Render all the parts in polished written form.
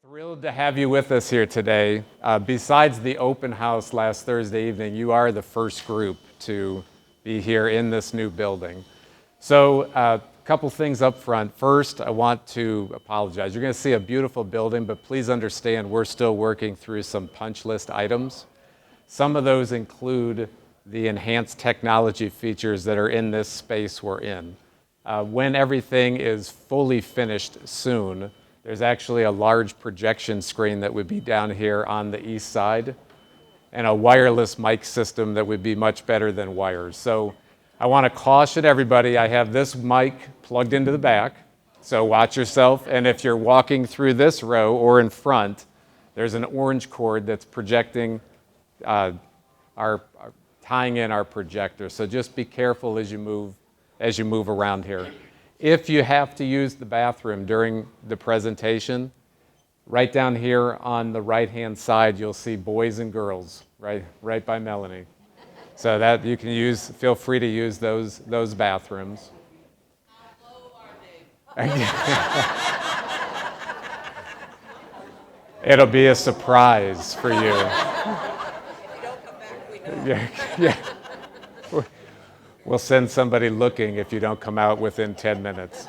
Thrilled to have you with us here today. Besides the open house last Thursday evening, you are the first group to be here in this new building. So a couple things up front. First, I want to apologize. You're going to see a beautiful building, but please understand we're still working through some punch list items. Some of those include the enhanced technology features that are in this space we're in. When everything is fully finished soon, there's actually a large projection screen that would be down here on the east side and a wireless mic system that would be much better than wires. So I want to caution everybody, I have this mic plugged into the back, so watch yourself. And if you're walking through this row or in front, there's an orange cord that's projecting, tying in our projector. So just be careful as you move around here. If you have to use the bathroom during the presentation, right down here on the right-hand side, you'll see boys and girls, right by Melanie. So that you can feel free to use those bathrooms. How low are they? It'll be a surprise for you. If you don't come back, we know. Yeah. We'll send somebody looking if you don't come out within 10 minutes.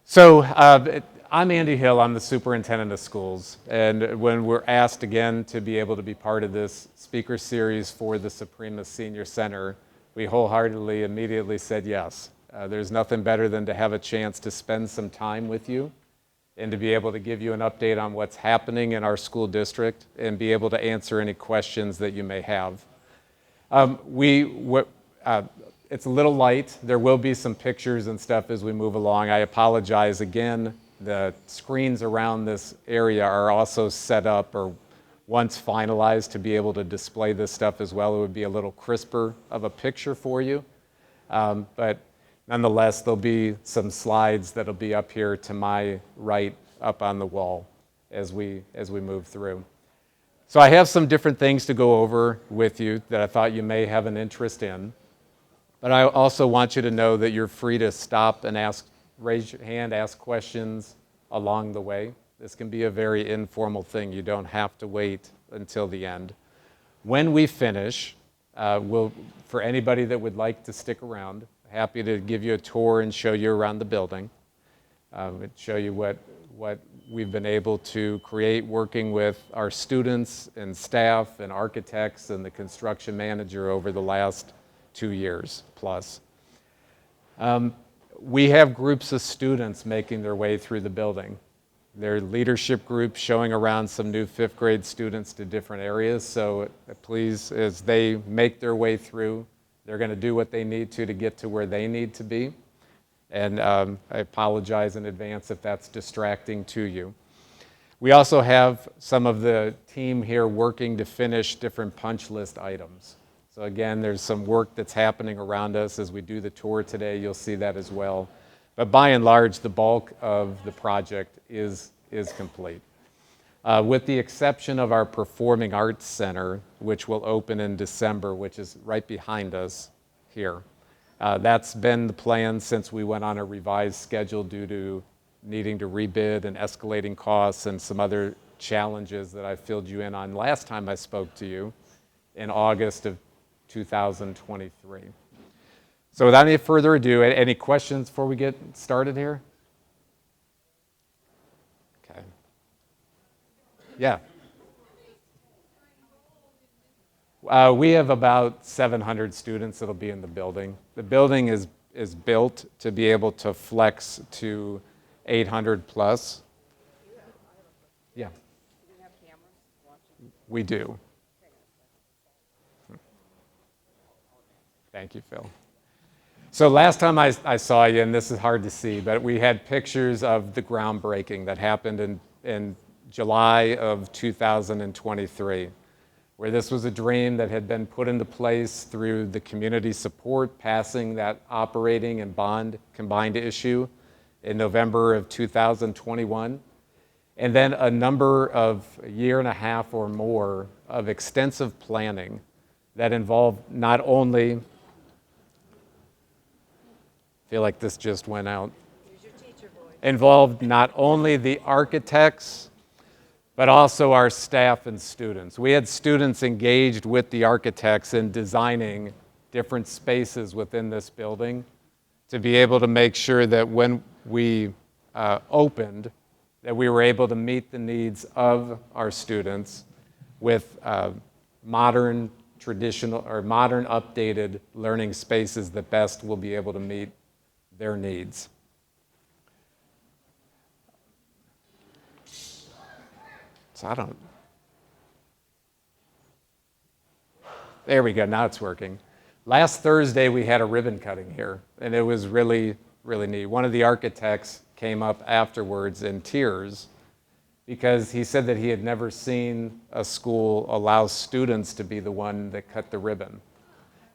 So I'm Andy Hill. I'm the superintendent of schools. And when we're asked again to be able to be part of this speaker series for the Soprema Senior Center, we wholeheartedly immediately said yes. There's nothing better than to have a chance to spend some time with you and to be able to give you an update on what's happening in our school district and be able to answer any questions that you may have. It's a little light. There will be some pictures and stuff as we move along. I apologize again. The screens around this area are also set up or once finalized to be able to display this stuff as well. It would be a little crisper of a picture for you. But nonetheless, there'll be some slides that'll be up here to my right up on the wall as we move through. So I have some different things to go over with you that I thought you may have an interest in. But I also want you to know that you're free to stop and raise your hand, ask questions along the way. This can be a very informal thing. You don't have to wait until the end. When we finish, for anybody that would like to stick around, happy to give you a tour and show you around the building, and show you what we've been able to create working with our students and staff and architects and the construction manager over the last 2 years plus. We have groups of students making their way through the building. They're leadership groups showing around some new 5th grade students to different areas. So please, as they make their way through, they're going to do what they need to get to where they need to be. And I apologize in advance if that's distracting to you. We also have some of the team here working to finish different punch list items. So again, there's some work that's happening around us as we do the tour today. You'll see that as well. But by and large, the bulk of the project is complete. With the exception of our Performing Arts Center, which will open in December, which is right behind us here. That's been the plan since we went on a revised schedule due to needing to rebid and escalating costs and some other challenges that I filled you in on last time I spoke to you in August of 2023. So without any further ado, any questions before we get started here? Okay. Yeah. We have about 700 students that'll be in the building. The building is built to be able to flex to 800 plus. Yeah. Do we have cameras watching? We do. Thank you, Phil. So last time I saw you, and this is hard to see, but we had pictures of the groundbreaking that happened in July of 2023. Where this was a dream that had been put into place through the community support, passing that operating and bond combined issue in November of 2021. And then a number of a year and a half or more of extensive planning that involved not only, I feel like this just went out. Use your teacher voice. involved not only the architects, but also our staff and students. We had students engaged with the architects in designing different spaces within this building to be able to make sure that when we opened, that we were able to meet the needs of our students with modern, traditional, or modern updated learning spaces that best will be able to meet their needs. So there we go, now it's working. Last Thursday we had a ribbon cutting here, and it was really, really neat. One of the architects came up afterwards in tears because he said that he had never seen a school allow students to be the one that cut the ribbon.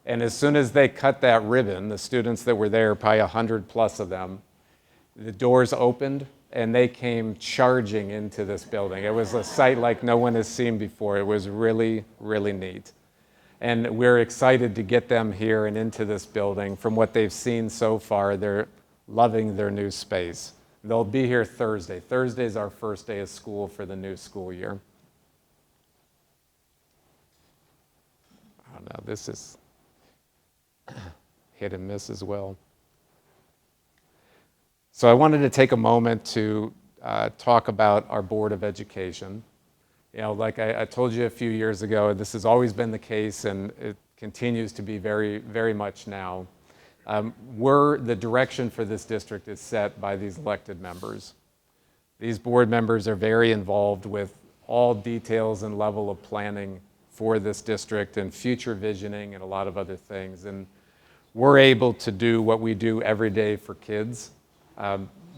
And as soon as they cut that ribbon, the students that were there, probably 100 plus of them, the doors opened and they came charging into this building. It was a sight like no one has seen before. It was really, really neat. And we're excited to get them here and into this building. From what they've seen so far, they're loving their new space. They'll be here Thursday. Thursday is our first day of school for the new school year. Oh no, this is hit and miss as well. So I wanted to take a moment to talk about our Board of Education. You know, like I told you a few years ago, this has always been the case, and it continues to be very, very much now. The direction for this district is set by these elected members. These board members are very involved with all details and level of planning for this district and future visioning and a lot of other things. And we're able to do what we do every day for kids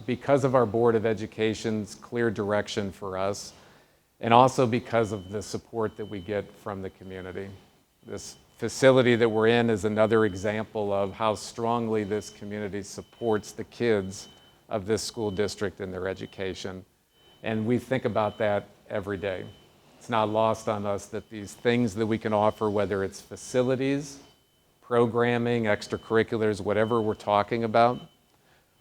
because of our Board of Education's clear direction for us, and also because of the support that we get from the community. This facility that we're in is another example of how strongly this community supports the kids of this school district in their education. And we think about that every day. It's not lost on us that these things that we can offer, whether it's facilities, programming, extracurriculars, whatever we're talking about,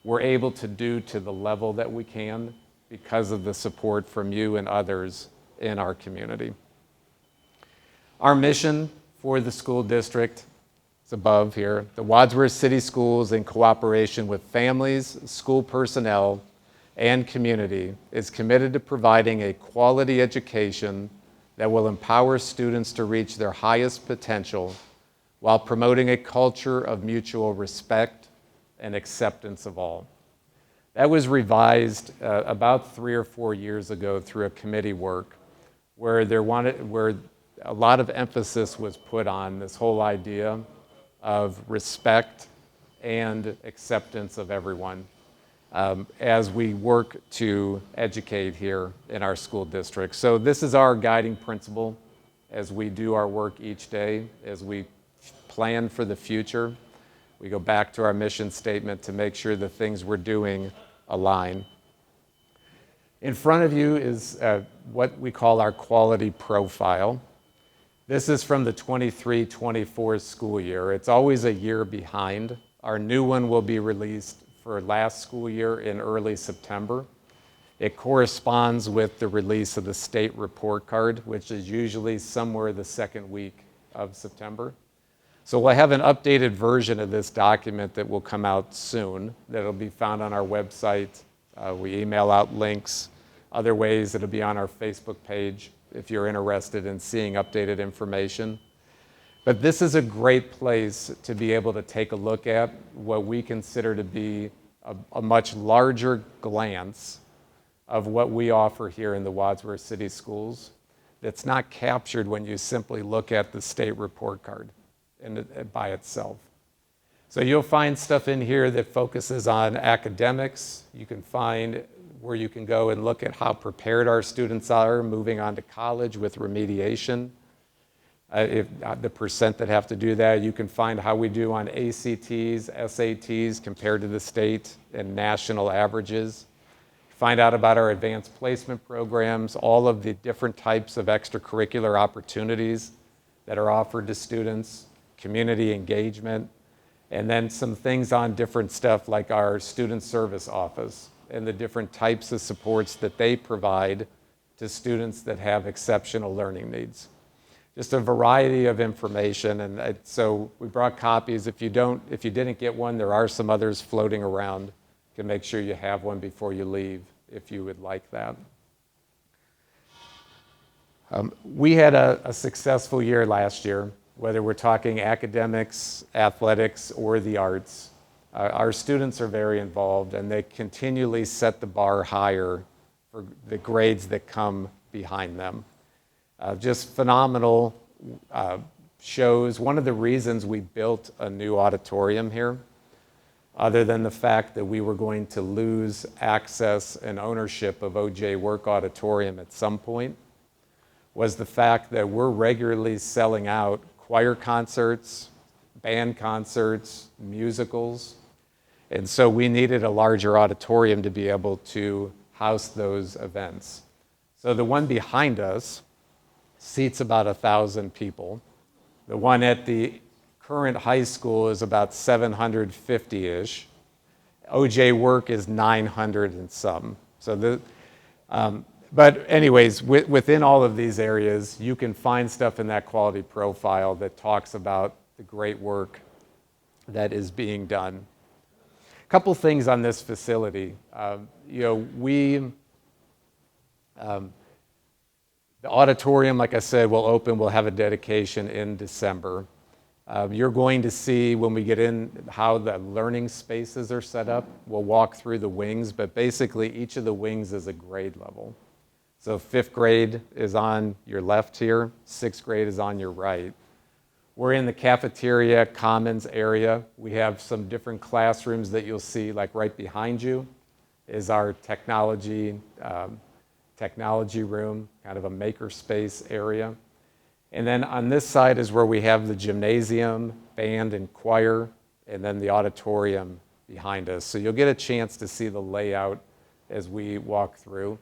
we're able to do to the level that we can because of the support from you and others in our community. Our mission for the school district is above here. The Wadsworth City Schools, in cooperation with families, school personnel, and community, is committed to providing a quality education that will empower students to reach their highest potential while promoting a culture of mutual respect and acceptance of all. That was revised about 3 or 4 years ago through a committee work where a lot of emphasis was put on this whole idea of respect and acceptance of everyone as we work to educate here in our school district. So this is our guiding principle as we do our work each day, as we plan for the future. We go back to our mission statement to make sure the things we're doing align. In front of you is what we call our quality profile. This is from the 23-24 school year. It's always a year behind. Our new one will be released for last school year in early September. It corresponds with the release of the state report card, which is usually somewhere the second week of September. So we'll have an updated version of this document that will come out soon, that'll be found on our website. We email out links, other ways it'll be on our Facebook page if you're interested in seeing updated information. But this is a great place to be able to take a look at what we consider to be a much larger glance of what we offer here in the Wadsworth City Schools that's not captured when you simply look at the state report card by itself. So you'll find stuff in here that focuses on academics. You can find where you can go and look at how prepared our students are moving on to college with remediation. If the percent that have to do that, you can find how we do on ACTs, SATs compared to the state and national averages. Find out about our advanced placement programs, all of the different types of extracurricular opportunities that are offered to students, community engagement, and then some things on different stuff like our student service office, and the different types of supports that they provide to students that have exceptional learning needs. Just a variety of information, and so we brought copies. If you didn't get one, there are some others floating around. You can make sure you have one before you leave if you would like that. We had a successful year last year, whether we're talking academics, athletics, or the arts. Our students are very involved, and they continually set the bar higher for the grades that come behind them. Just phenomenal shows. One of the reasons we built a new auditorium here, other than the fact that we were going to lose access and ownership of O.J. Work Auditorium at some point, was the fact that we're regularly selling out choir concerts, band concerts, musicals, and so we needed a larger auditorium to be able to house those events. So the one behind us seats about 1,000 people. The one at the current high school is about 750-ish. O.J. Work is 900 and some. So but anyways, within all of these areas, you can find stuff in that quality profile that talks about the great work that is being done. A couple things on this facility. The auditorium, like I said, will open. We'll have a dedication in December. You're going to see when we get in how the learning spaces are set up. We'll walk through the wings, but basically each of the wings is a grade level. So 5th grade is on your left here, 6th grade is on your right. We're in the cafeteria commons area. We have some different classrooms that you'll see, like right behind you is our technology room, kind of a maker space area. And then on this side is where we have the gymnasium, band and choir, and then the auditorium behind us. So you'll get a chance to see the layout as we walk through.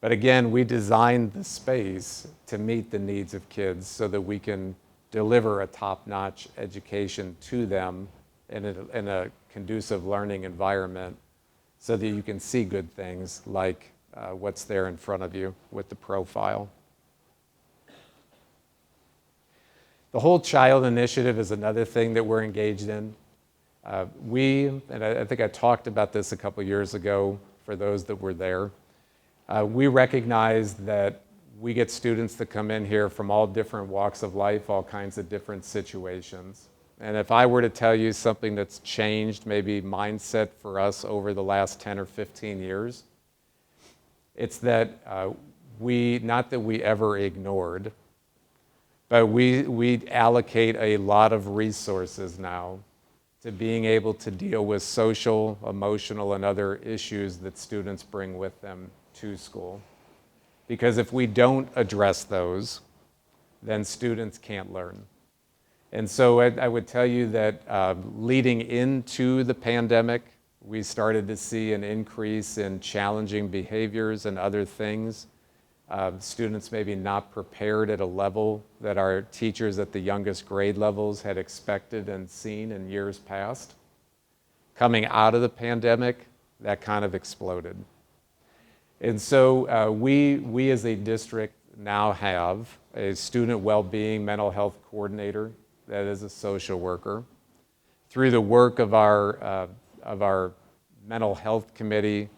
But again, we designed the space to meet the needs of kids so that we can deliver a top-notch education to them in a conducive learning environment so that you can see good things like what's there in front of you with the profile. The Whole Child Initiative is another thing that we're engaged in. And I think I talked about this a couple years ago for those that were there. We recognize that we get students that come in here from all different walks of life, all kinds of different situations. And if I were to tell you something that's changed, maybe mindset for us over the last 10 or 15 years, it's that not that we ever ignored, but we allocate a lot of resources now to being able to deal with social, emotional, and other issues that students bring with them to school. Because if we don't address those, then students can't learn. And so I would tell you that leading into the pandemic, we started to see an increase in challenging behaviors and other things. Students maybe not prepared at a level that our teachers at the youngest grade levels had expected and seen in years past. Coming out of the pandemic, that kind of exploded. And so we as a district now have a student well-being mental health coordinator that is a social worker. Through the work of our mental health committee,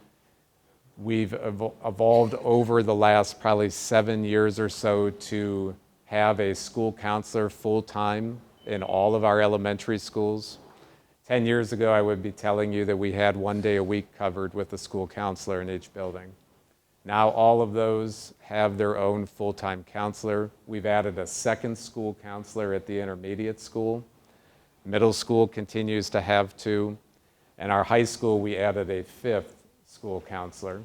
we've evolved over the last probably 7 years or so to have a school counselor full-time in all of our elementary schools. 10 years ago, I would be telling you that we had 1 day a week covered with a school counselor in each building. Now all of those have their own full-time counselor. We've added a second school counselor at the intermediate school. Middle school continues to have 2. And our high school, we added a 5th school counselor.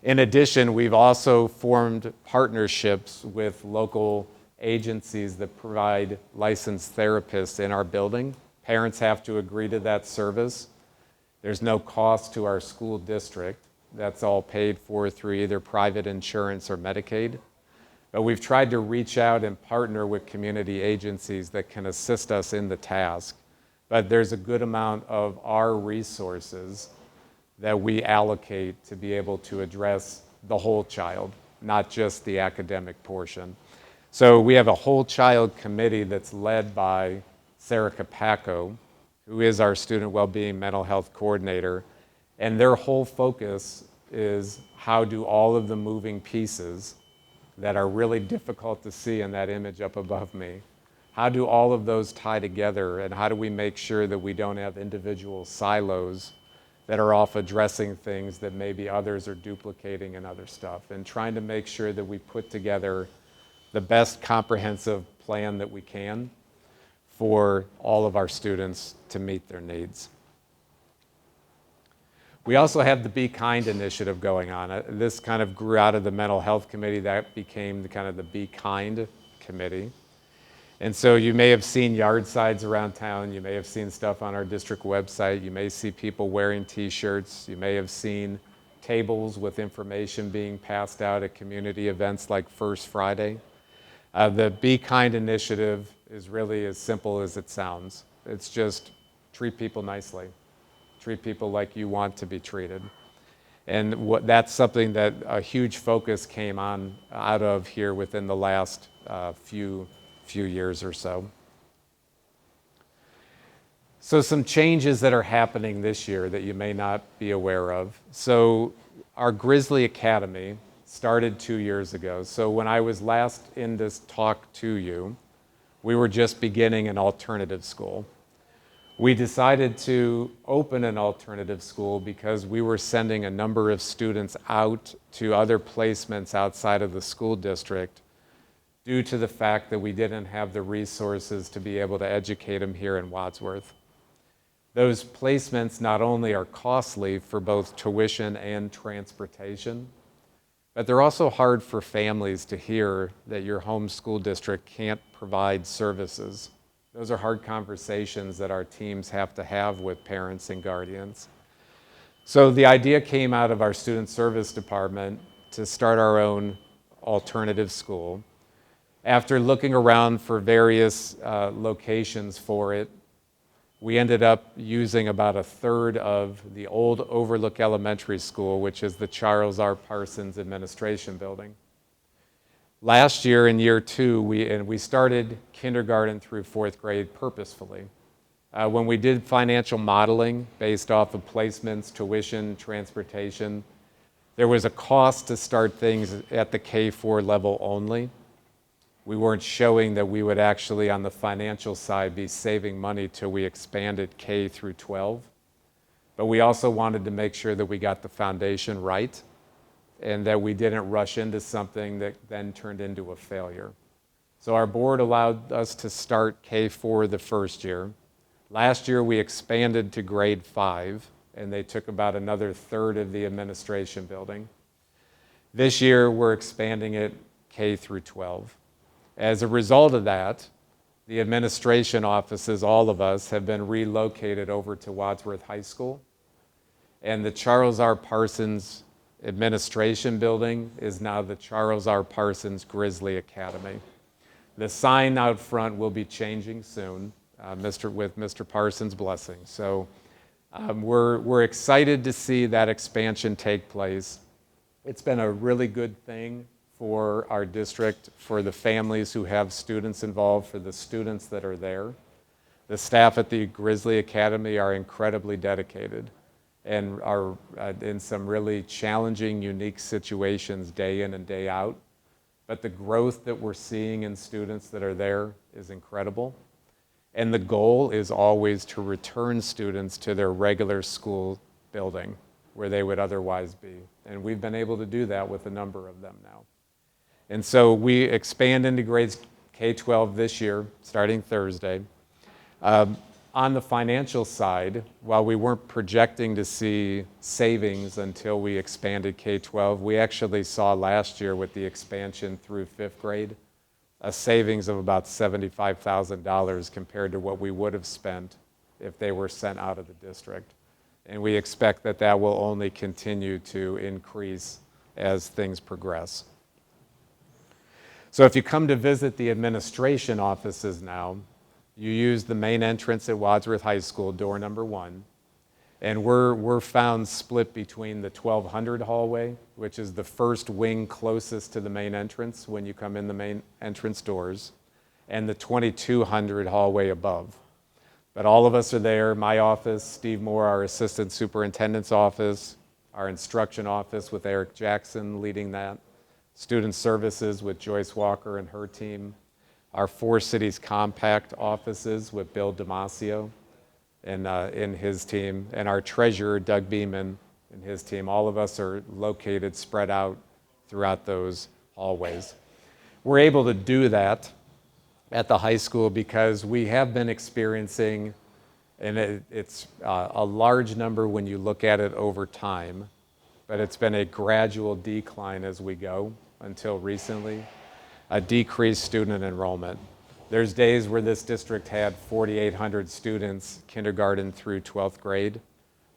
In addition, we've also formed partnerships with local agencies that provide licensed therapists in our building. Parents have to agree to that service. There's no cost to our school district. That's all paid for through either private insurance or Medicaid. But we've tried to reach out and partner with community agencies that can assist us in the task. But there's a good amount of our resources that we allocate to be able to address the whole child, not just the academic portion. So we have a whole child committee that's led by Sarah Capaco, who is our student well-being mental health coordinator, and their whole focus is how do all of the moving pieces that are really difficult to see in that image up above me, how do all of those tie together, and how do we make sure that we don't have individual silos that are off addressing things that maybe others are duplicating in other stuff, and trying to make sure that we put together the best comprehensive plan that we can for all of our students to meet their needs. We also have the Be Kind initiative going on. This kind of grew out of the mental health committee that became the Be Kind committee. And so you may have seen yard signs around town, you may have seen stuff on our district website, you may see people wearing t-shirts, you may have seen tables with information being passed out at community events like First Friday. The Be Kind initiative is really as simple as it sounds. It's just treat people nicely. Treat people like you want to be treated. And that's something that a huge focus came out of here within the last few years or so. So some changes that are happening this year that you may not be aware of. So our Grizzly Academy started 2 years ago. So when I was last in this talk to you, we were just beginning an alternative school. We decided to open an alternative school because we were sending a number of students out to other placements outside of the school district due to the fact that we didn't have the resources to be able to educate them here in Wadsworth. Those placements not only are costly for both tuition and transportation, but they're also hard for families to hear that your home school district can't provide services. Those are hard conversations that our teams have to have with parents and guardians. So the idea came out of our student service department to start our own alternative school. After looking around for various locations for it, we ended up using about a third of the old Overlook Elementary School, which is the Charles R. Parsons Administration Building. Last year, in year 2, we started kindergarten through 4th grade purposefully. When we did financial modeling based off of placements, tuition, transportation, there was a cost to start things at the K-4 level only. We weren't showing that we would actually, on the financial side, be saving money till we expanded K through 12. But we also wanted to make sure that we got the foundation right and that we didn't rush into something that then turned into a failure. So our board allowed us to start K-4 the first year. Last year we expanded to grade 5, and they took about another third of the administration building. This year we're expanding it K through 12. As a result of that, the administration offices, all of us, have been relocated over to Wadsworth High School. And the Charles R. Parsons Administration Building is now the Charles R. Parsons Grizzly Academy. The sign out front will be changing soon, with Mr. Parsons' blessing. So we're excited to see that expansion take place. It's been a really good thing for our district, for the families who have students involved, for the students that are there. The staff at the Grizzly Academy are incredibly dedicated and are in some really challenging, unique situations day in and day out. But the growth that we're seeing in students that are there is incredible. And the goal is always to return students to their regular school building where they would otherwise be. And we've been able to do that with a number of them now. And so we expand into grades K-12 this year, starting Thursday. On the financial side, while we weren't projecting to see savings until we expanded K-12, we actually saw last year with the expansion through 5th grade a savings of about $75,000 compared to what we would have spent if they were sent out of the district. And we expect that that will only continue to increase as things progress. So if you come to visit the administration offices now, you use the main entrance at Wadsworth High School, door number 1. And we're found split between the 1200 hallway, which is the first wing closest to the main entrance when you come in the main entrance doors, and the 2200 hallway above. But all of us are there, my office, Steve Moore, our assistant superintendent's office, our instruction office with Eric Jackson leading that, student services with Joyce Walker and her team, our Four Cities Compact offices with Bill Damasio and his team, and our treasurer, Doug Beeman, and his team. All of us are located, spread out throughout those hallways. We're able to do that at the high school because we have been experiencing, and it's a large number when you look at it over time, but it's been a gradual decline as we go until recently, a decreased student enrollment. There's days where this district had 4,800 students, kindergarten through 12th grade.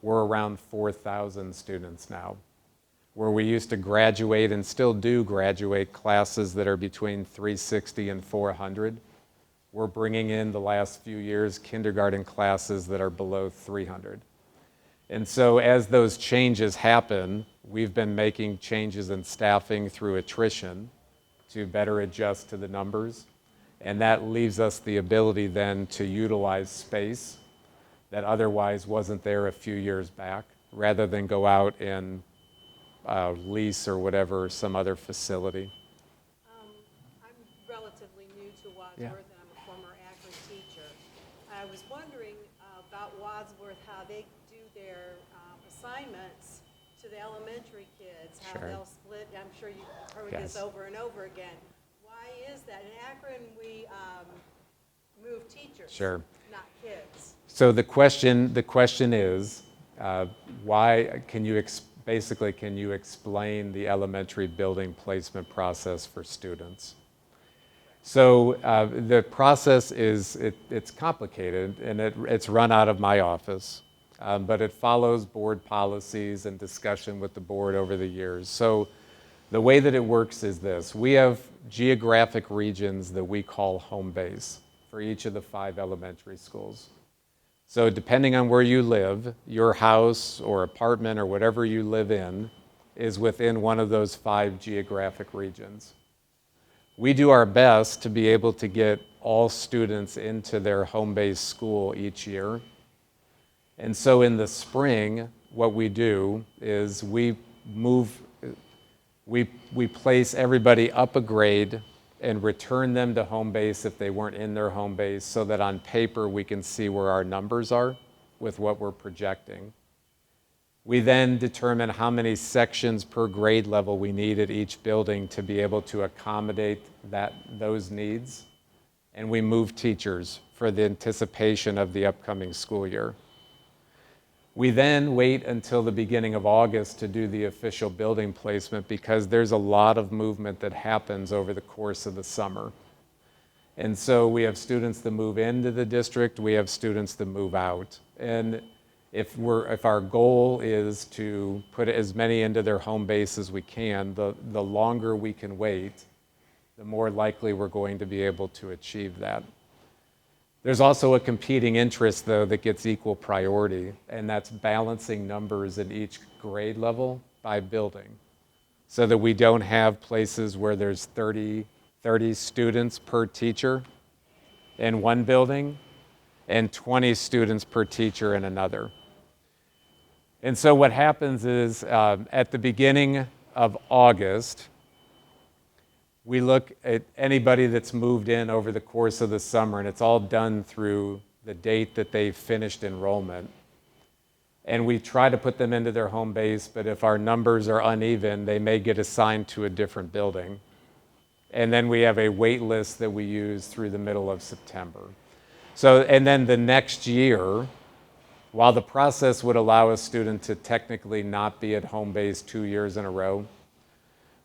We're around 4,000 students now. Where we used to graduate and still do graduate classes that are between 360 and 400, we're bringing in the last few years kindergarten classes that are below 300. And so as those changes happen, we've been making changes in staffing through attrition to better adjust to the numbers. And that leaves us the ability then to utilize space that otherwise wasn't there a few years back, rather than go out and lease or whatever some other facility. I'm relatively new to Wadsworth, Yeah. and I'm a former Akron teacher. I was wondering about Wadsworth, how they do their assignments to the elementary kids, how Sure. they'll split. I'm sure you've heard Yes. this over and over again. Why is that? In Akron, we move teachers, Sure. not kids. So the question is, why can you basically can you explain the elementary building placement process for students? So the process is it's complicated, and it's run out of my office, but it follows board policies and discussion with the board over the years. So the way that it works is this: we have geographic regions that we call home base for each of the 5 elementary schools. So depending on where you live, your house or apartment or whatever you live in is within one of those 5 geographic regions. We do our best to be able to get all students into their home-based school each year. And so in the spring, what we do is we place everybody up a grade and return them to home base if they weren't in their home base, so that on paper we can see where our numbers are with what we're projecting. We then determine how many sections per grade level we need at each building to be able to accommodate those needs, and we move teachers for the anticipation of the upcoming school year. We then wait until the beginning of August to do the official building placement, because there's a lot of movement that happens over the course of the summer. And so we have students that move into the district, we have students that move out. And if our goal is to put as many into their home base as we can, the longer we can wait, the more likely we're going to be able to achieve that. There's also a competing interest, though, that gets equal priority, and that's balancing numbers at each grade level by building, so that we don't have places where there's 30 students per teacher in one building and 20 students per teacher in another. And so what happens is at the beginning of August, we look at anybody that's moved in over the course of the summer, and it's all done through the date that they finished enrollment. And we try to put them into their home base, but if our numbers are uneven, they may get assigned to a different building. And then we have a wait list that we use through the middle of September. So, and then the next year, while the process would allow a student to technically not be at home base 2 years in a row,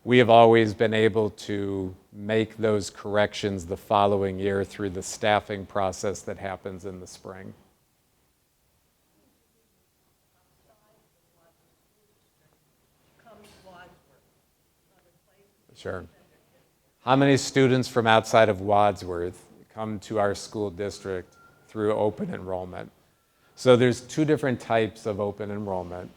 we have always been able to make those corrections the following year through the staffing process that happens in the spring. Sure. How many students from outside of Wadsworth come to our school district through open enrollment? So there's two different types of open enrollment.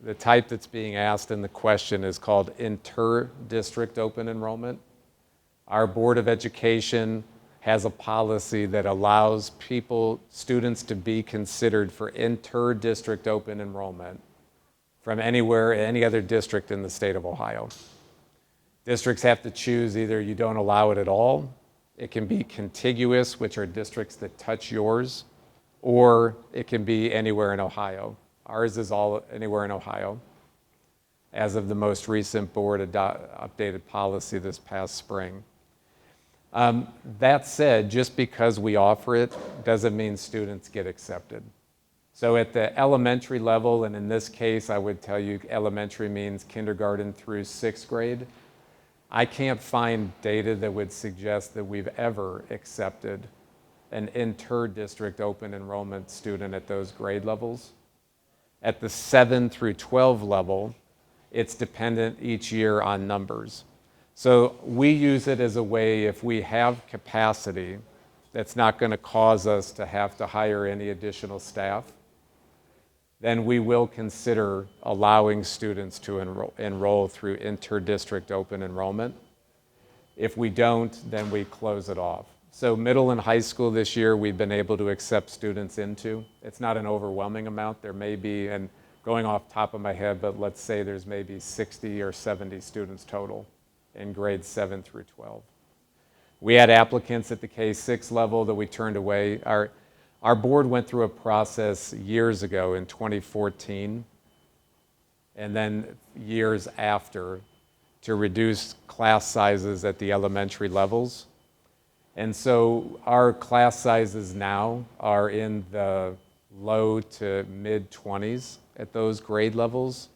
The type that's being asked in the question is called inter-district open enrollment. Our Board of Education has a policy that allows students to be considered for inter-district open enrollment from anywhere, any other district in the state of Ohio. Districts have to choose either you don't allow it at all, it can be contiguous, which are districts that touch yours, or it can be anywhere in Ohio. Ours is all anywhere in Ohio, as of the most recent board updated policy this past spring. That said, just because we offer it doesn't mean students get accepted. So at the elementary level, and in this case, I would tell you elementary means kindergarten through sixth grade, I can't find data that would suggest that we've ever accepted an inter-district open enrollment student at those grade levels. At the 7 through 12 level, it's dependent each year on numbers. So we use it as a way, if we have capacity that's not going to cause us to have to hire any additional staff, then we will consider allowing students to enroll through inter-district open enrollment. If we don't, then we close it off. So middle and high school this year, we've been able to accept students into. It's not an overwhelming amount. There may be, and going off the top of my head, but let's say there's maybe 60 or 70 students total in grades 7 through 12. We had applicants at the K-6 level that we turned away. Our board went through a process years ago in 2014, and then years after, to reduce class sizes at the elementary levels. And so our class sizes now are in the low to mid 20s at those grade levels.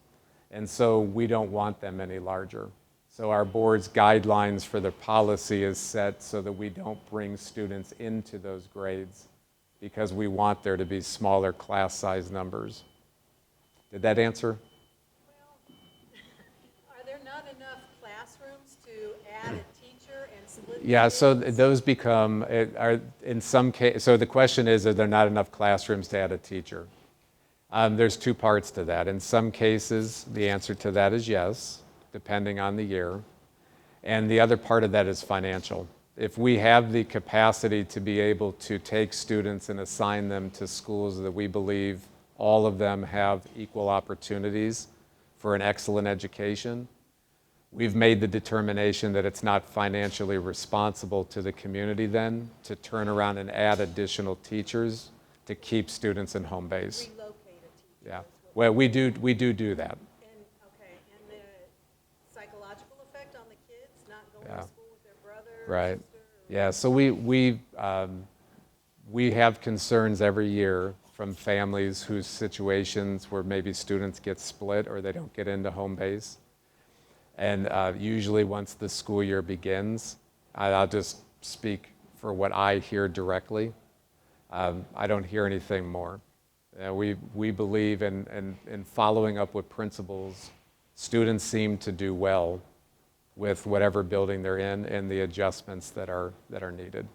And so we don't want them any larger. So our board's guidelines for the policy is set so that we don't bring students into those grades because we want there to be smaller class size numbers. Did that answer? Are there not enough classrooms to add a teacher and split the Yeah, so kids? those become, in some case, so the question is, are there not enough classrooms to add a teacher? There's two parts to that. In some cases, the answer to that is yes, depending on the year. And the other part of that is financial. If we have the capacity to be able to take students and assign them to schools that we believe all of them have equal opportunities for an excellent education, we've made the determination that it's not financially responsible to the community then to turn around and add additional teachers to keep students in home base. Relocate a teacher. Yeah, is what- well, we do that. And, okay, and the psychological effect on the kids, not going Yeah. to school with their brother or Right. sister? Yeah, so we have concerns every year from families whose situations where maybe students get split or they don't get into home base. And usually once the school year begins, I'll just speak for what I hear directly. I don't hear anything more. We believe in following up with principals. Students seem to do well with whatever building they're in and the adjustments that are needed.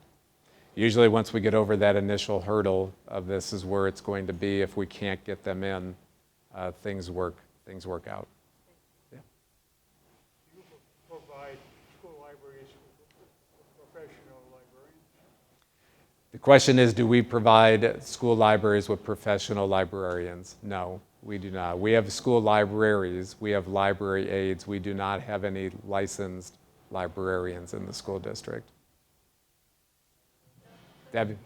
Usually once we get over that initial hurdle of this is where it's going to be, if we can't get them in, things work out. Yeah. You provide school libraries with professional librarians? The question is, do we provide school libraries with professional librarians? No, we do not. We have school libraries, we have library aides. We do not have any licensed librarians in the school district. Debbie?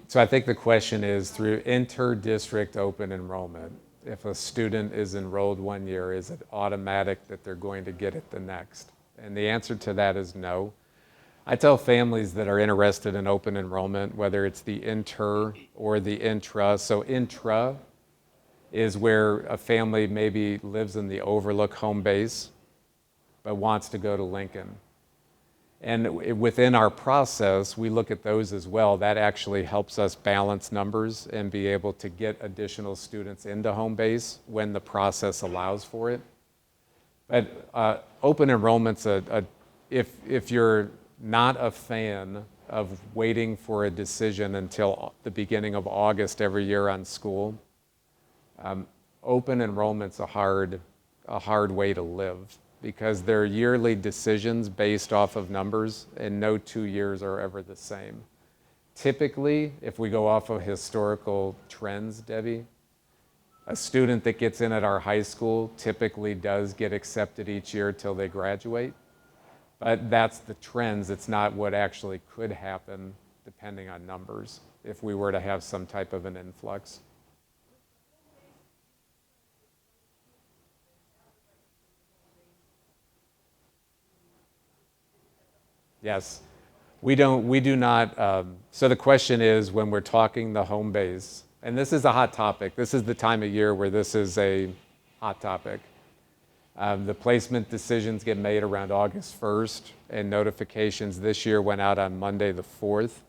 So I think the question is, through inter-district open enrollment, if a student is enrolled one year, is it automatic that they're going to get it the next? And the answer to that is no. I tell families that are interested in open enrollment, whether it's the inter or the intra. So intra is where a family maybe lives in the Overlook home base, but wants to go to Lincoln. And within our process, we look at those as well. That actually helps us balance numbers and be able to get additional students into home base when the process allows for it. But open enrollment's if you're not a fan of waiting for a decision until the beginning of August every year on school, open enrollment's a hard way to live, because they're yearly decisions based off of numbers, and no 2 years are ever the same. Typically, if we go off of historical trends, Debbie, a student that gets in at our high school typically does get accepted each year till they graduate. But that's the trends. It's not what actually could happen depending on numbers if we were to have some type of an influx. Yes, we do not. So the question is, when we're talking the home base, and this is a hot topic, this is the time of year where this is a hot topic. The placement decisions get made around August 1st, and notifications this year went out on Monday the 4th.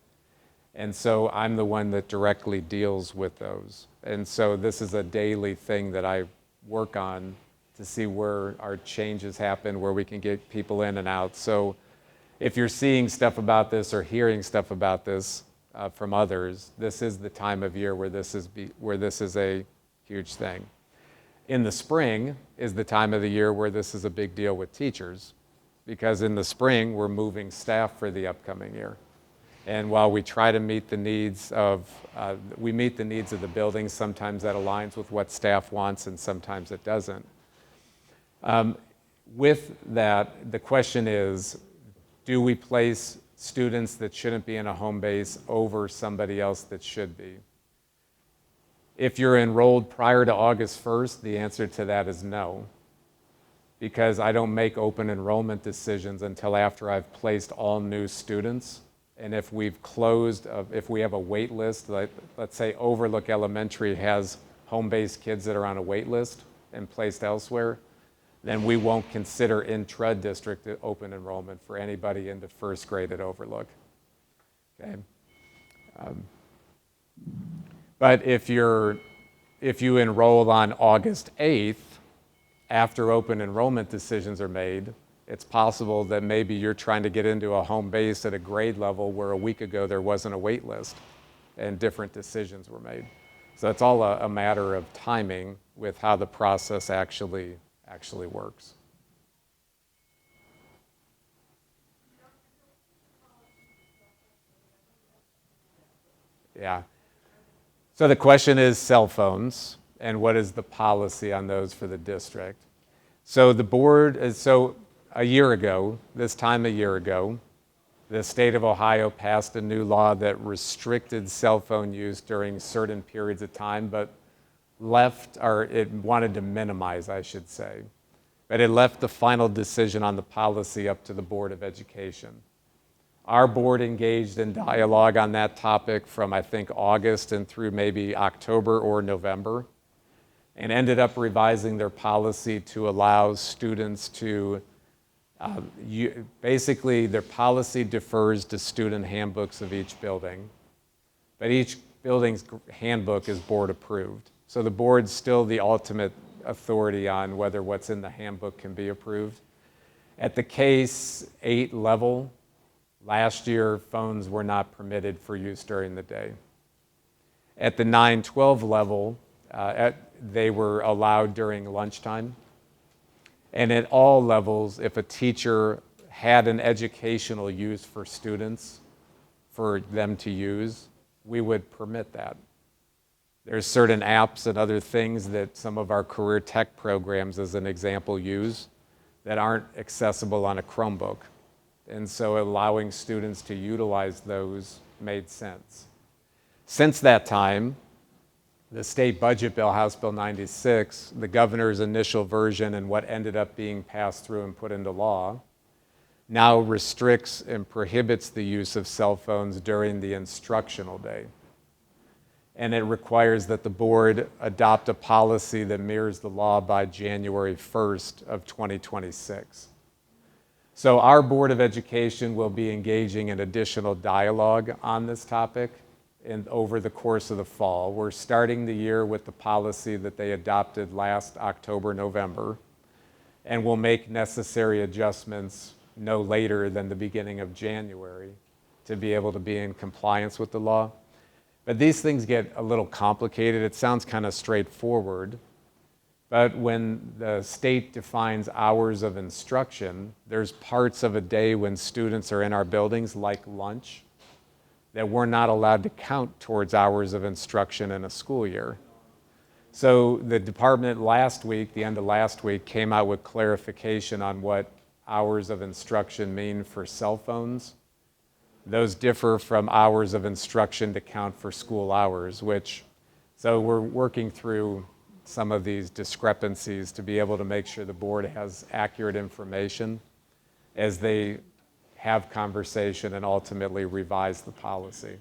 And so I'm the one that directly deals with those. And so this is a daily thing that I work on to see where our changes happen, where we can get people in and out. So if you're seeing stuff about this or hearing stuff about this from others, this is the time of year where this is a huge thing. In the spring is the time of the year where this is a big deal with teachers, because in the spring we're moving staff for the upcoming year. And while we try to meet the needs of the building, sometimes that aligns with what staff wants and sometimes it doesn't. With that, the question is, do we place students that shouldn't be in a home base over somebody else that should be? If you're enrolled prior to August 1st, the answer to that is no, because I don't make open enrollment decisions until after I've placed all new students. And if we have a wait list, like, let's say Overlook Elementary has home-based kids that are on a wait list and placed elsewhere, then we won't consider intra-district open enrollment for anybody into first grade at Overlook. Okay. But if you enroll on August 8th, after open enrollment decisions are made, it's possible that maybe you're trying to get into a home base at a grade level where a week ago there wasn't a wait list and different decisions were made. So it's all a matter of timing with how the process actually works. Yeah. So the question is cell phones, and what is the policy on those for the district? So the board, a year ago, this time a year ago, the state of Ohio passed a new law that restricted cell phone use during certain periods of time, but it wanted to minimize, I should say. But it left the final decision on the policy up to the Board of Education. Our board engaged in dialogue on that topic from, I think, August and through maybe October or November, and ended up revising their policy to allow students to, basically their policy defers to student handbooks of each building, but each building's handbook is board approved. So the board's still the ultimate authority on whether what's in the handbook can be approved. At the Case 8 level, last year, phones were not permitted for use during the day. At the 9-12 level, they were allowed during lunchtime. And at all levels, if a teacher had an educational use for students, for them to use, we would permit that. There's certain apps and other things that some of our career tech programs, as an example, use that aren't accessible on a Chromebook. And so allowing students to utilize those made sense. Since that time, the state budget bill, House Bill 96, the governor's initial version and what ended up being passed through and put into law, now restricts and prohibits the use of cell phones during the instructional day. And it requires that the board adopt a policy that mirrors the law by January 1st of 2026. So our Board of Education will be engaging in additional dialogue on this topic over the course of the fall. We're starting the year with the policy that they adopted last October, November, and we'll make necessary adjustments no later than the beginning of January to be able to be in compliance with the law. But these things get a little complicated. It sounds kind of straightforward, but when the state defines hours of instruction, there's parts of a day when students are in our buildings, like lunch, that we're not allowed to count towards hours of instruction in a school year. So the department last week, the end of last week, came out with clarification on what hours of instruction mean for cell phones. Those differ from hours of instruction to count for school hours, so we're working through some of these discrepancies to be able to make sure the board has accurate information as they have conversation and ultimately revise the policy.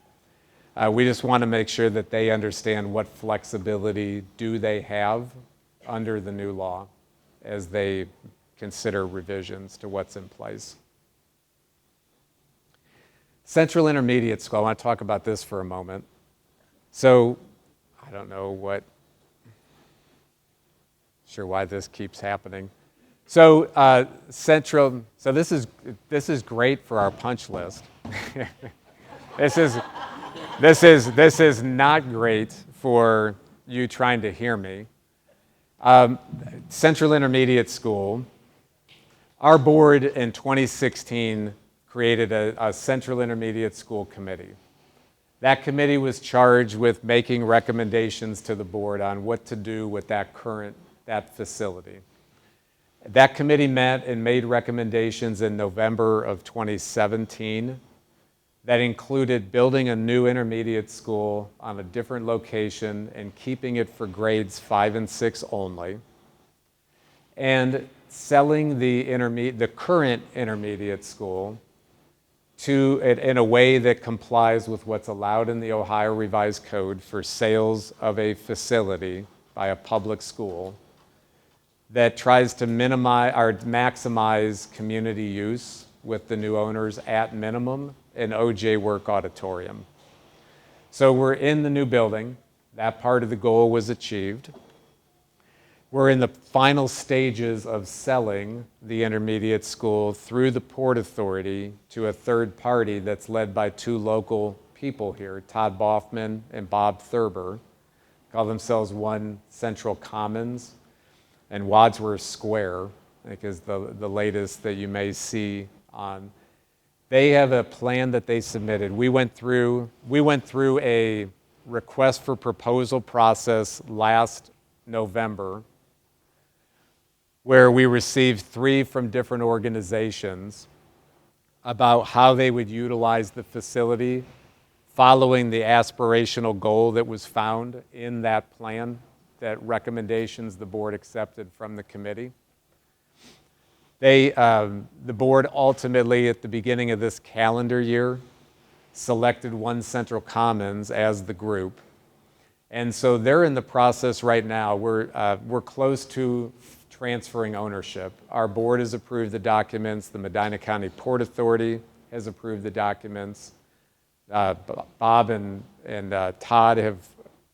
We just want to make sure that they understand what flexibility do they have under the new law as they consider revisions to what's in place. Central Intermediate School, I want to talk about this for a moment. So, I don't know sure why this keeps happening. So, so this is great for our punch list. This is not great for you trying to hear me. Central Intermediate School, our board in 2016 created a Central Intermediate School Committee. That committee was charged with making recommendations to the board on what to do with that facility. That committee met and made recommendations in November of 2017 that included building a new intermediate school on a different location and keeping it for grades 5 and 6 only, and selling the current intermediate school in a way that complies with what's allowed in the Ohio Revised Code for sales of a facility by a public school that tries to minimize or maximize community use with the new owners at minimum in OJ Work Auditorium. So we're in the new building. That part of the goal was achieved. We're in the final stages of selling the intermediate school through the Port Authority to a third party that's led by 2 local people here, Todd Boffman and Bob Thurber, call themselves One Central Commons, and Wadsworth Square, I think is the latest that you may see on. They have a plan that they submitted. We went through a request for proposal process last November, where we received 3 from different organizations about how they would utilize the facility following the aspirational goal that was found in that plan, that recommendations the board accepted from the committee. The board ultimately, at the beginning of this calendar year, selected One Central Commons as the group. And so they're in the process right now. We're close to transferring ownership. Our board has approved the documents. The Medina County Port Authority has approved the documents. Bob and Todd have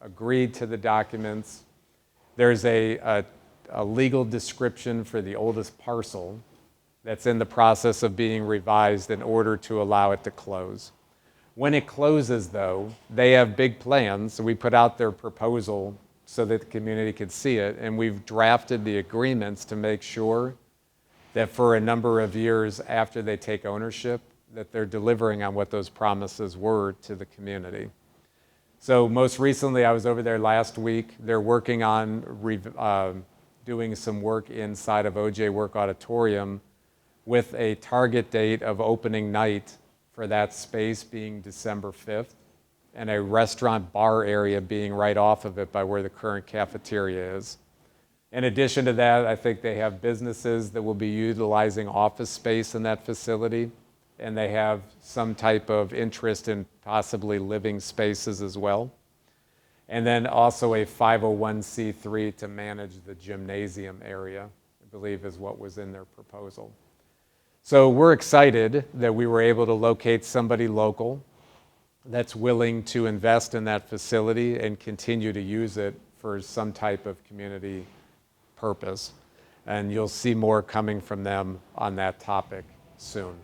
agreed to the documents. There's a legal description for the oldest parcel that's in the process of being revised in order to allow it to close. When it closes, though, they have big plans. So we put out their proposal so that the community could see it, and we've drafted the agreements to make sure that for a number of years after they take ownership, that they're delivering on what those promises were to the community. So most recently, I was over there last week. They're working on doing some work inside of OJ Work Auditorium with a target date of opening night for that space being December 5th, and a restaurant bar area being right off of it by where the current cafeteria is. In addition to that, I think they have businesses that will be utilizing office space in that facility, and they have some type of interest in possibly living spaces as well. And then also a 501c3 to manage the gymnasium area, I believe is what was in their proposal. So we're excited that we were able to locate somebody local that's willing to invest in that facility and continue to use it for some type of community purpose. And you'll see more coming from them on that topic soon.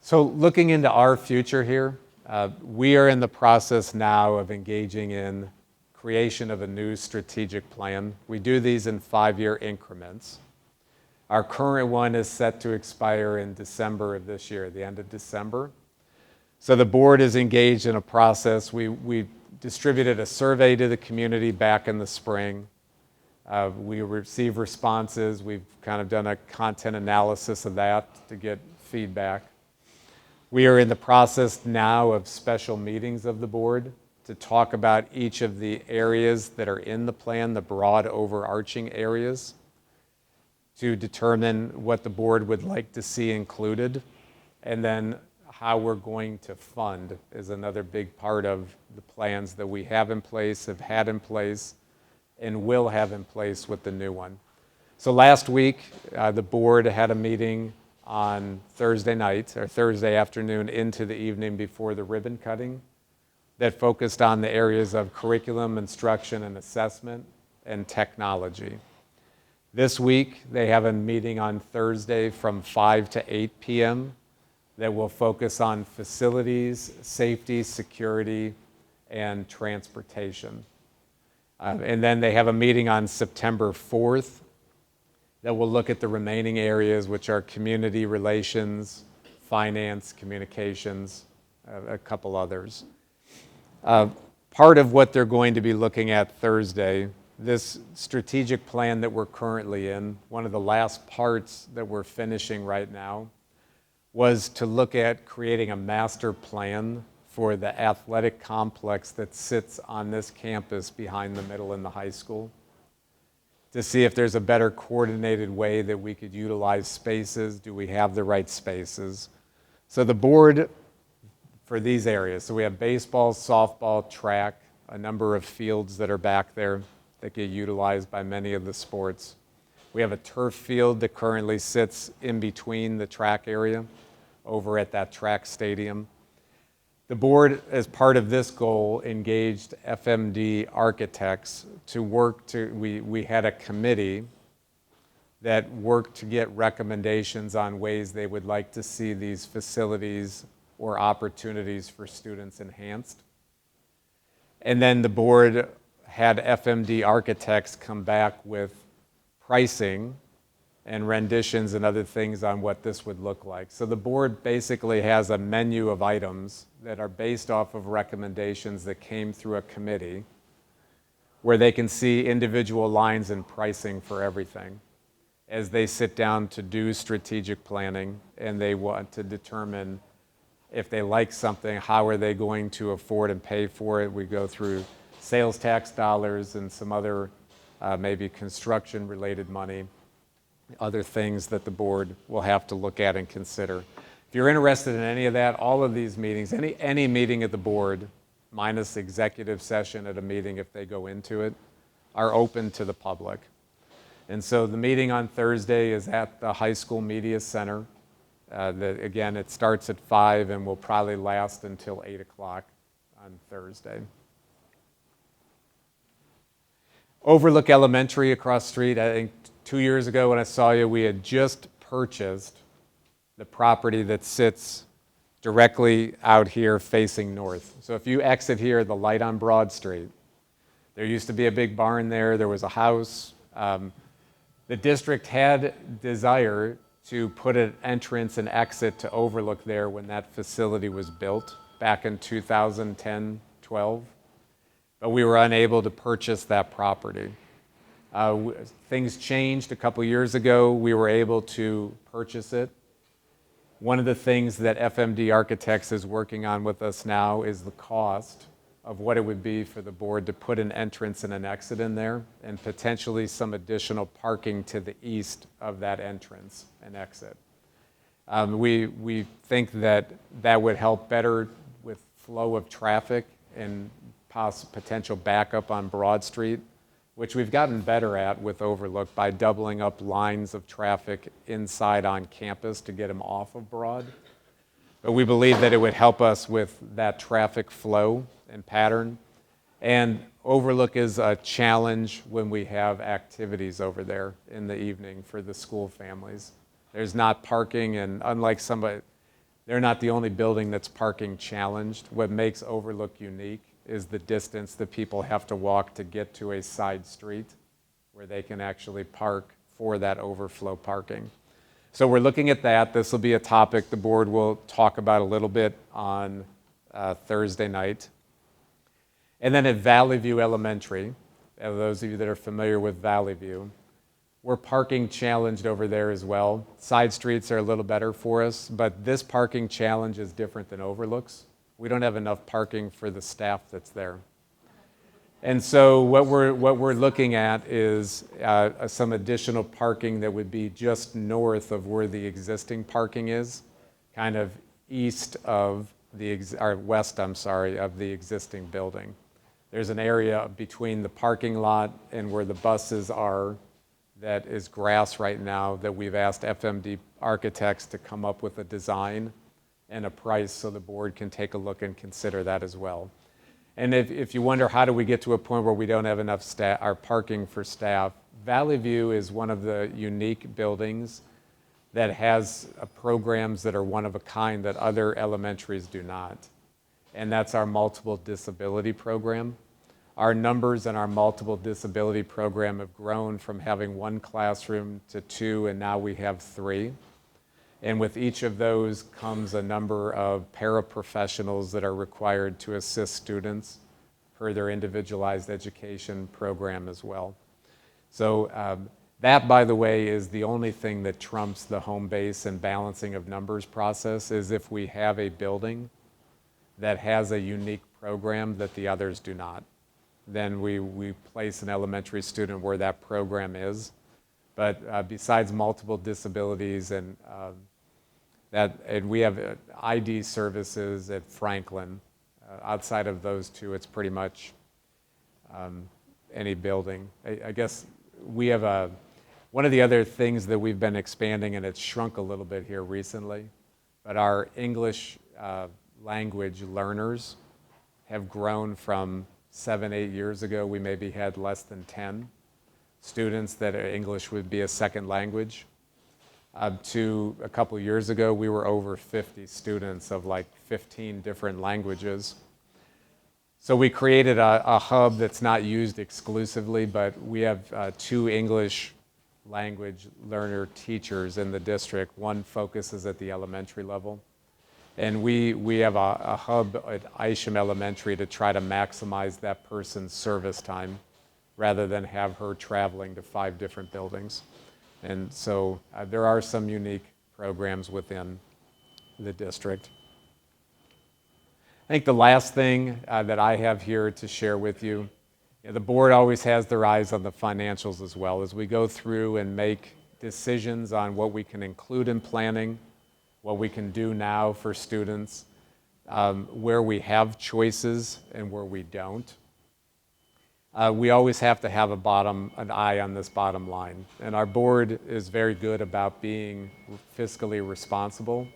So looking into our future here, we are in the process now of engaging in creation of a new strategic plan. We do these in 5-year increments. Our current one is set to expire in December of this year, the end of December. So the board is engaged in a process. We distributed a survey to the community back in the spring. We received responses. We've kind of done a content analysis of that to get feedback. We are in the process now of special meetings of the board to talk about each of the areas that are in the plan, the broad overarching areas, to determine what the board would like to see included, and then how we're going to fund is another big part of the plans that we have in place, have had in place, and will have in place with the new one. So last week, the board had a meeting on Thursday night, or Thursday afternoon into the evening before the ribbon cutting, that focused on the areas of curriculum, instruction, and assessment, and technology. This week, they have a meeting on Thursday from 5 to 8 p.m. that will focus on facilities, safety, security, and transportation. And then they have a meeting on September 4th that will look at the remaining areas, which are community relations, finance, communications, a couple others. Part of what they're going to be looking at Thursday, this strategic plan that we're currently in, one of the last parts that we're finishing right now, was to look at creating a master plan for the athletic complex that sits on this campus behind the middle and the high school, to see if there's a better coordinated way that we could utilize spaces. Do we have the right spaces? So the board for these areas, so we have baseball, softball, track, a number of fields that are back there that get utilized by many of the sports. We have a turf field that currently sits in between the track area over at that track stadium. The board, as part of this goal, engaged FMD architects to work to, we had a committee that worked to get recommendations on ways they would like to see these facilities or opportunities for students enhanced. And then the board had FMD architects come back with pricing and renditions and other things on what this would look like. So the board basically has a menu of items that are based off of recommendations that came through a committee where they can see individual lines and pricing for everything as they sit down to do strategic planning and they want to determine if they like something, how are they going to afford and pay for it. We go through sales tax dollars and some other maybe construction related money, other things that the board will have to look at and consider. If you're interested in any of that, all of these meetings, any meeting of the board, minus executive session at a meeting if they go into it, are open to the public. And so the meeting on Thursday is at the High School Media Center. Again, it starts at 5 and will probably last until 8 o'clock on Thursday. Overlook Elementary across the street, I think 2 years ago when I saw you, we had just purchased the property that sits directly out here facing north. So if you exit here, the light on Broad Street, there used to be a big barn there, there was a house. The district had desire to put an entrance and exit to Overlook there when that facility was built back in 2010, 12. But we were unable to purchase that property. Things changed a couple years ago. We were able to purchase it. One of the things that FMD Architects is working on with us now is the cost of what it would be for the board to put an entrance and an exit in there, and potentially some additional parking to the east of that entrance and exit. We think that that would help better with flow of traffic and potential backup on Broad Street which we've gotten better at with Overlook by doubling up lines of traffic inside on campus to get them off of Broad. But we believe that it would help us with that traffic flow and pattern. And Overlook is a challenge when we have activities over there in the evening for the school families. There's not parking, and unlike somebody, they're not the only building that's parking challenged. What makes Overlook unique is the distance that people have to walk to get to a side street where they can actually park for that overflow parking. So we're looking at that. This will be a topic the board will talk about a little bit on Thursday night. And then at Valley View Elementary, those of you that are familiar with Valley View, we're parking challenged over there as well. Side streets are a little better for us, but this parking challenge is different than Overlook's. We don't have enough parking for the staff that's there. And so what we're looking at is some additional parking that would be just north of where the existing parking is, kind of east of west, of the existing building. There's an area between the parking lot and where the buses are that is grass right now that we've asked FMD architects to come up with a design and a price so the board can take a look and consider that as well. And if you wonder how do we get to a point where we don't have enough staff or parking for staff, Valley View is one of the unique buildings that has programs that are one of a kind that other elementaries do not. And that's our multiple disability program. Our numbers in our multiple disability program have grown from having one classroom to two, and now we have three. And with each of those comes a number of paraprofessionals that are required to assist students per their individualized education program as well. So that, by the way, is the only thing that trumps the home base and balancing of numbers process, is if we have a building that has a unique program that the others do not. Then we place an elementary student where that program is. But besides multiple disabilities and we have ID services at Franklin. Outside of those two, it's pretty much any building. I guess we have one of the other things that we've been expanding, and it's shrunk a little bit here recently, but our English language learners have grown from 7-8 years ago. We maybe had less than 10 students that English would be a second language. To a couple years ago, we were over 50 students of like 15 different languages. So we created a hub that's not used exclusively, but we have 2 English language learner teachers in the district. One focuses at the elementary level. And we have a hub at Isham Elementary to try to maximize that person's service time rather than have her traveling to 5 different buildings. And so there are some unique programs within the district. I think the last thing that I have here to share with you, the board always has their eyes on the financials as well. As we go through and make decisions on what we can include in planning, what we can do now for students, where we have choices and where we don't. We always have to have an eye on this bottom line. And our board is very good about being fiscally responsible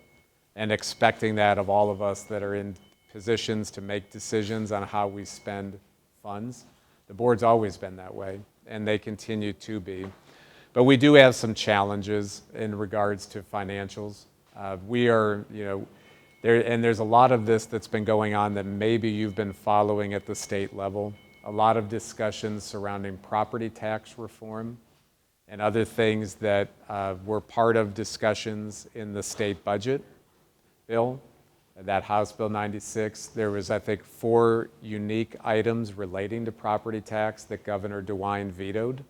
and expecting that of all of us that are in positions to make decisions on how we spend funds. The board's always been that way, and they continue to be. But we do have some challenges in regards to financials. We are, there's a lot of this that's been going on that maybe you've been following at the state level. A lot of discussions surrounding property tax reform and other things that were part of discussions in the state budget bill, that House Bill 96. There was, I think, 4 unique items relating to property tax that Governor DeWine vetoed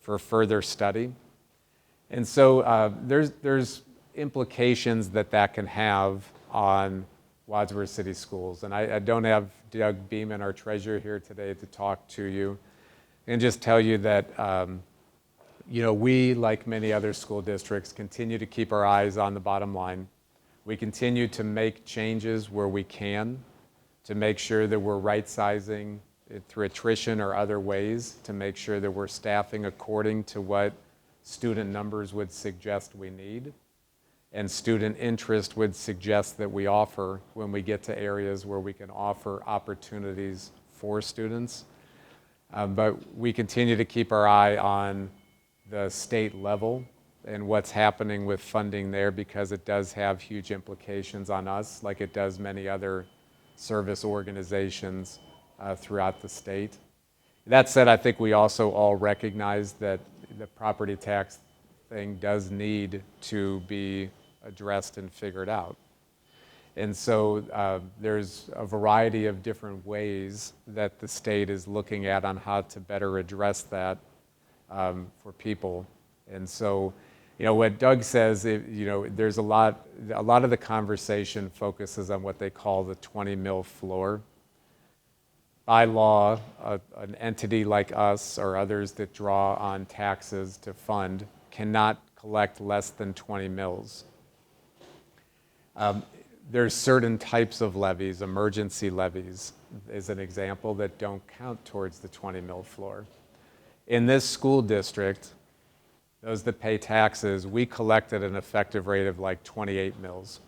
for further study. And so there's implications that can have on Wadsworth City Schools. And I don't have Doug Beeman, our treasurer, here today to talk to you and just tell you that we, like many other school districts, continue to keep our eyes on the bottom line. We continue to make changes where we can to make sure that we're right-sizing through attrition or other ways to make sure that we're staffing according to what student numbers would suggest we need, and student interest would suggest that we offer when we get to areas where we can offer opportunities for students. But we continue to keep our eye on the state level and what's happening with funding there, because it does have huge implications on us, like it does many other service organizations throughout the state. That said, I think we also all recognize that the property tax thing does need to be addressed and figured out. And so there's a variety of different ways that the state is looking at on how to better address that for people. And so, what Doug says, there's a lot of the conversation focuses on what they call the 20 mil floor. By law, an entity like us or others that draw on taxes to fund cannot collect less than 20 mils. There's certain types of levies, emergency levies is an example, that don't count towards the 20 mil floor. In this school district, those that pay taxes, we collected an effective rate of like 28 mils.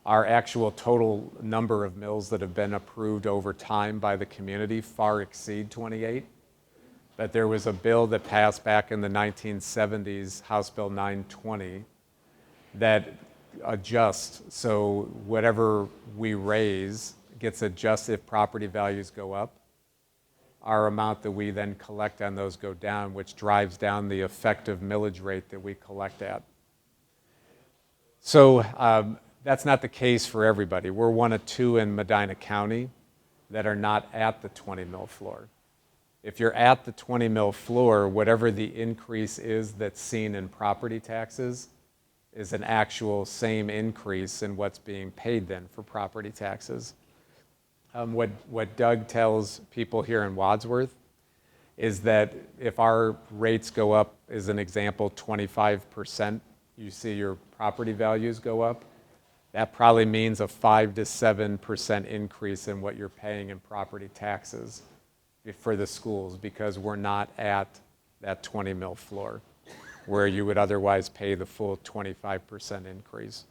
Our actual total number of mills that have been approved over time by the community far exceed 28. But there was a bill that passed back in the 1970s, House Bill 920, that adjusts, so whatever we raise gets adjusted if property values go up. Our amount that we then collect on those go down, which drives down the effective millage rate that we collect at. So that's not the case for everybody. We're one of two in Medina County that are not at the 20 mil floor. If you're at the 20 mil floor, whatever the increase is that's seen in property taxes is an actual same increase in what's being paid then for property taxes. What Doug tells people here in Wadsworth is that if our rates go up, as an example, 25%, you see your property values go up, that probably means a 5 to 7% increase in what you're paying in property taxes for the schools, because we're not at that 20 mil floor where you would otherwise pay the full 25% increase.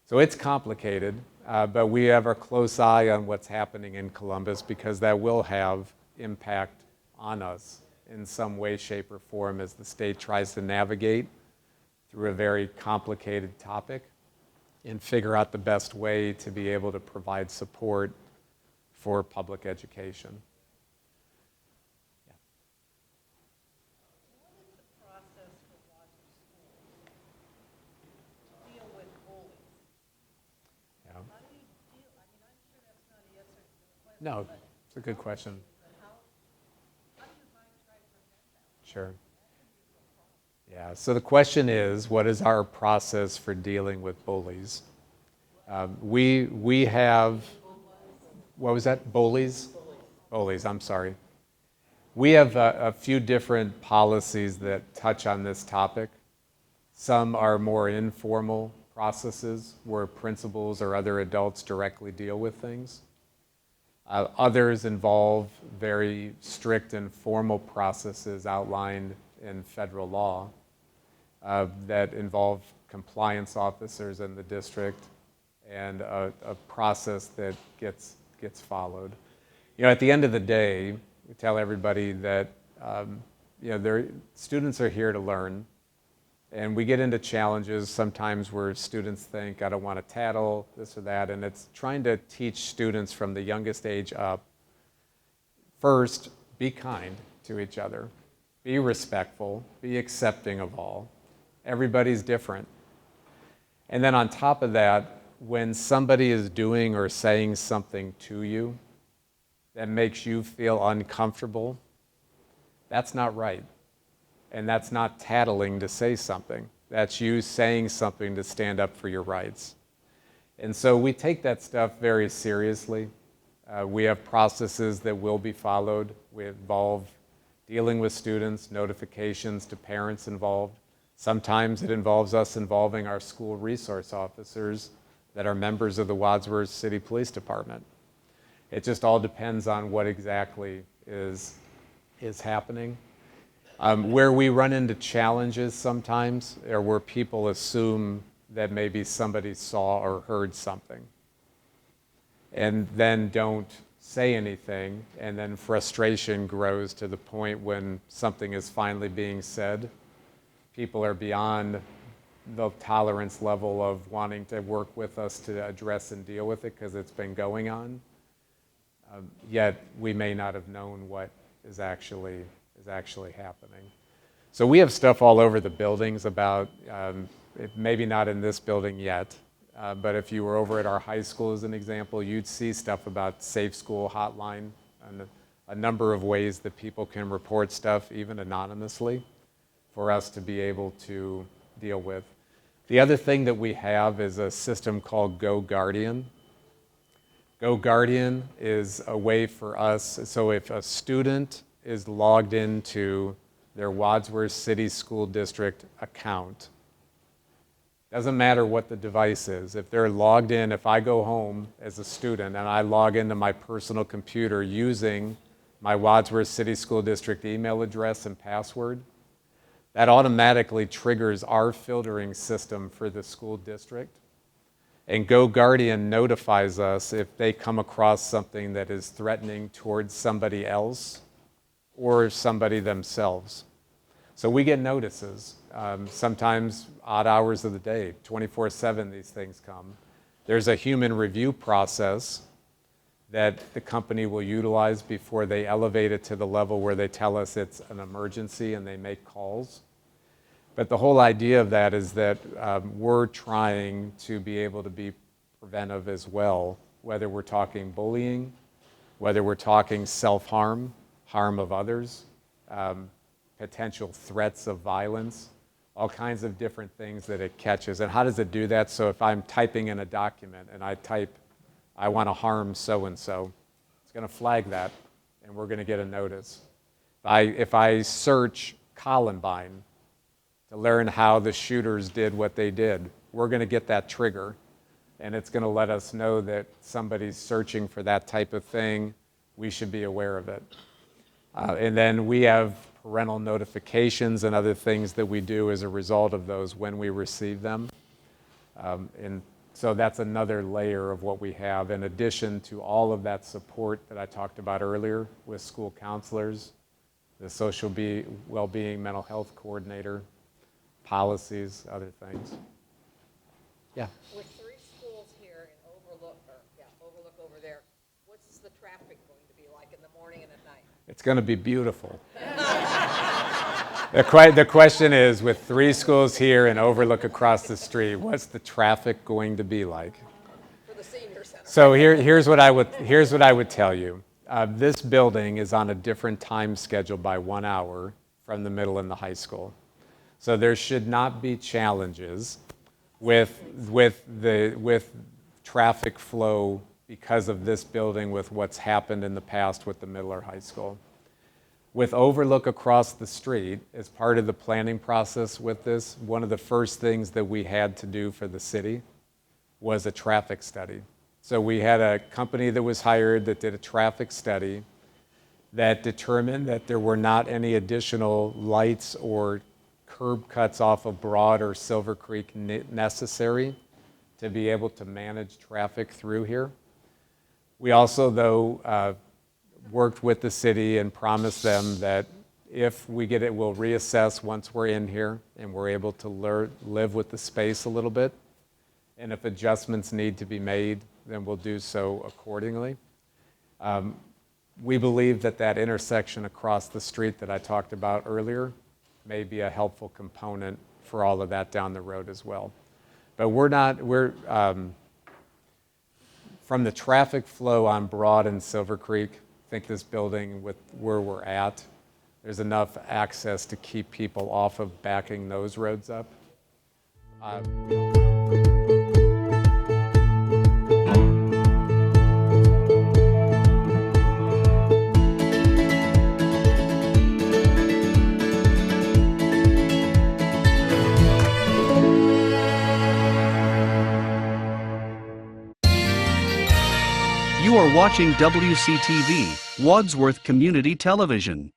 So it's complicated, but we have a close eye on what's happening in Columbus, because that will have impact on us in some way, shape, or form as the state tries to navigate through a very complicated topic and figure out the best way to be able to provide support for public education. What is the process for Wadsworth schools to deal with bullies? Yeah. How do you deal, I'm sure that's not an answer to the question. No, it's a good question. But how do you try to prevent that? Sure. Yeah, so the question is, what is our process for dealing with bullies? We have, what was that? Bullies? Bullies, I'm sorry. We have a few different policies that touch on this topic. Some are more informal processes where principals or other adults directly deal with things. Others involve very strict and formal processes outlined in federal law that involve compliance officers in the district and a process that gets followed. At the end of the day, we tell everybody that students are here to learn, and we get into challenges sometimes where students think, I don't want to tattle, this or that, and it's trying to teach students from the youngest age up, first, be kind to each other. Be respectful, be accepting of all. Everybody's different. And then on top of that, when somebody is doing or saying something to you that makes you feel uncomfortable, that's not right. And that's not tattling to say something. That's you saying something to stand up for your rights. And so we take that stuff very seriously. We have processes that will be followed. We involve dealing with students, notifications to parents involved. Sometimes it involves us involving our school resource officers that are members of the Wadsworth City Police Department. It just all depends on what exactly is happening. Where we run into challenges sometimes are where people assume that maybe somebody saw or heard something and then don't say anything, and then frustration grows to the point when something is finally being said. People are beyond the tolerance level of wanting to work with us to address and deal with it because it's been going on. Yet we may not have known what is actually happening. So we have stuff all over the buildings about, maybe not in this building yet, but if you were over at our high school as an example, you'd see stuff about Safe School Hotline and a number of ways that people can report stuff, even anonymously, for us to be able to deal with. The other thing that we have is a system called Go Guardian. Go Guardian is a way for us, so if a student is logged into their Wadsworth City School District account, doesn't matter what the device is, if they're logged in, if I go home as a student and I log into my personal computer using my Wadsworth City School District email address and password, that automatically triggers our filtering system for the school district. And Go Guardian notifies us if they come across something that is threatening towards somebody else or somebody themselves. So we get notices, sometimes odd hours of the day, 24/7 these things come. There's a human review process that the company will utilize before they elevate it to the level where they tell us it's an emergency and they make calls. But the whole idea of that is that we're trying to be able to be preventive as well, whether we're talking bullying, whether we're talking self-harm, harm of others, potential threats of violence, all kinds of different things that it catches. And how does it do that? So if I'm typing in a document and I type, I want to harm so-and-so, it's going to flag that, and we're going to get a notice. If I search Columbine to learn how the shooters did what they did, we're going to get that trigger, and it's going to let us know that somebody's searching for that type of thing. We should be aware of it. And then we have parental notifications and other things that we do as a result of those when we receive them. And so that's another layer of what we have, in addition to all of that support that I talked about earlier with school counselors, the social well-being, mental health coordinator, policies, other things. Yeah. With 3 schools here in Overlook over there, what's the traffic going to be like in the morning and at night? It's going to be beautiful. The question is, with 3 schools here and Overlook across the street, what's the traffic going to be like? For the senior center. So here's what I would tell you. This building is on a different time schedule by 1 hour from the middle and the high school. So there should not be challenges with traffic flow because of this building, with what's happened in the past with the middle or high school. With Overlook across the street, as part of the planning process with this, one of the first things that we had to do for the city was a traffic study. So we had a company that was hired that did a traffic study that determined that there were not any additional lights or curb cuts off of Broad or Silver Creek necessary to be able to manage traffic through here. We also, though, worked with the city and promised them that if we get it, we'll reassess once we're in here and we're able to live with the space a little bit. And if adjustments need to be made, then we'll do so accordingly. We believe that that intersection across the street that I talked about earlier may be a helpful component for all of that down the road as well. But from the traffic flow on Broad and Silver Creek, I think this building, with where we're at, there's enough access to keep people off of backing those roads up. You for watching WCTV, Wadsworth Community Television.